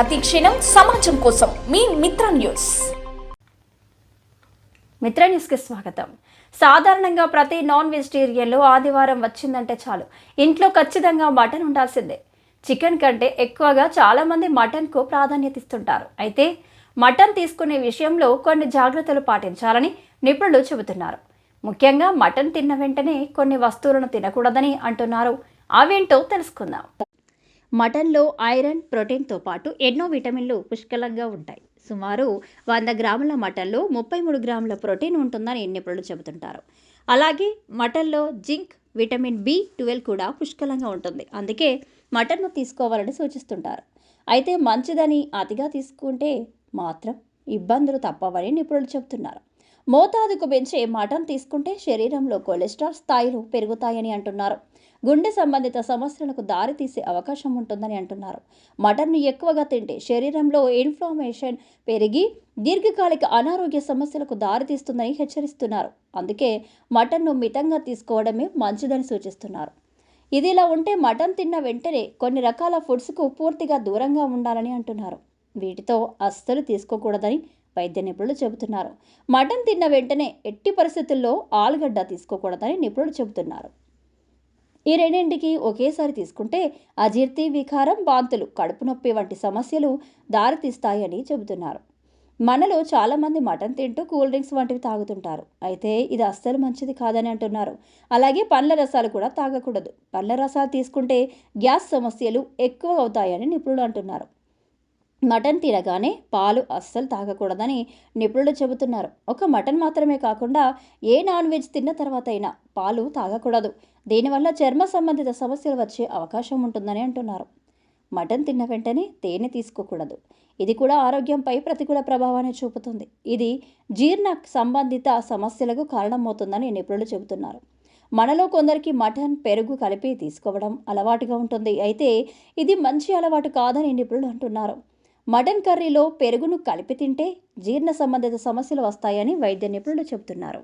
ప్రతి క్షణం సమాజం కోసం మీ మిత్ర న్యూస్. మిత్ర న్యూస్కి స్వాగతం. సాధారణంగా ప్రతి నాన్ వెజిటేరియన్లో ఆదివారం వచ్చిందంటే చాలు ఇంట్లో ఖచ్చితంగా మటన్ ఉండాల్సిందే. చికెన్ కంటే ఎక్కువగా చాలామంది మటన్కు ప్రాధాన్యత ఇస్తుంటారు. అయితే మటన్ తీసుకునే విషయంలో కొన్ని జాగ్రత్తలు పాటించాలని నిపుణులు చెబుతున్నారు. ముఖ్యంగా మటన్ తిన్న వెంటనే కొన్ని వస్తువులను తినకూడదని అంటున్నారు. అవేంటో తెలుసుకుందాం. మటన్లో ఐరన్, ప్రోటీన్తో పాటు ఎన్నో విటమిన్లు పుష్కలంగా ఉంటాయి. సుమారు 100 గ్రాముల మటన్లో 33 గ్రాముల ప్రోటీన్ ఉంటుందని నిపుణులు చెబుతుంటారు. అలాగే మటన్లో జింక్, విటమిన్ B12 కూడా పుష్కలంగా ఉంటుంది. అందుకే మటన్ను తీసుకోవాలని సూచిస్తుంటారు. అయితే మంచిదని అతిగా తీసుకుంటే మాత్రం ఇబ్బందులు తప్పవని నిపుణులు చెబుతున్నారు. మోతాదుకు పెంచే మటన్ తీసుకుంటే శరీరంలో కొలెస్ట్రాల్ స్థాయిలు పెరుగుతాయని అంటున్నారు. గుండె సంబంధిత సమస్యలకు దారితీసే అవకాశం ఉంటుందని అంటున్నారు. మటన్ను ఎక్కువగా తింటే శరీరంలో ఇన్ఫ్లమేషన్ పెరిగి దీర్ఘకాలిక అనారోగ్య సమస్యలకు దారితీస్తుందని హెచ్చరిస్తున్నారు. అందుకే మటన్ను మితంగా తీసుకోవడమే మంచిదని సూచిస్తున్నారు. ఇదిలా ఉంటే మటన్ తిన్న వెంటనే కొన్ని రకాల ఫుడ్స్కు పూర్తిగా దూరంగా ఉండాలని అంటున్నారు. వీటితో అస్సలు తీసుకోకూడదని వైద్య నిపుణులు చెబుతున్నారు. మటన్ తిన్న వెంటనే ఎట్టి పరిస్థితుల్లో ఆలుగడ్డ తీసుకోకూడదని నిపుణులు చెబుతున్నారు. ఈ రెండింటికి ఒకేసారి తీసుకుంటే అజీర్తి, వికారం, వాంతులు, కడుపు నొప్పి వంటి సమస్యలు దారితీస్తాయని చెబుతున్నారు. మనలో చాలామంది మటన్ తింటూ కూల్ డ్రింక్స్ వంటివి తాగుతుంటారు. అయితే ఇది అస్సలు మంచిది కాదని అంటున్నారు. అలాగే పండ్ల రసాలు కూడా తాగకూడదు. పండ్ల రసాలు తీసుకుంటే గ్యాస్ సమస్యలు ఎక్కువ అవుతాయని నిపుణులు అంటున్నారు. మటన్ తినగానే పాలు అస్సలు తాగకూడదని నిపుణులు చెబుతున్నారు. ఒక మటన్ మాత్రమే కాకుండా ఏ నాన్ వెజ్ తిన్న తర్వాత అయినా పాలు తాగకూడదు. దీనివల్ల చర్మ సంబంధిత సమస్యలు వచ్చే అవకాశం ఉంటుందని అంటున్నారు. మటన్ తిన్న వెంటనే తేనె తీసుకోకూడదు. ఇది కూడా ఆరోగ్యంపై ప్రతికూల ప్రభావాన్ని చూపుతుంది. ఇది జీర్ణ సంబంధిత సమస్యలకు కారణమవుతుందని నిపుణులు చెబుతున్నారు. మనలో కొందరికి మటన్, పెరుగు కలిపి తీసుకోవడం అలవాటుగా ఉంటుంది. అయితే ఇది మంచి అలవాటు కాదని నిపుణులు అంటున్నారు. మటన్ కర్రీలో పెరుగును కలిపి తింటే జీర్ణ సంబంధిత సమస్యలు వస్తాయని వైద్య నిపుణులు చెబుతున్నారు.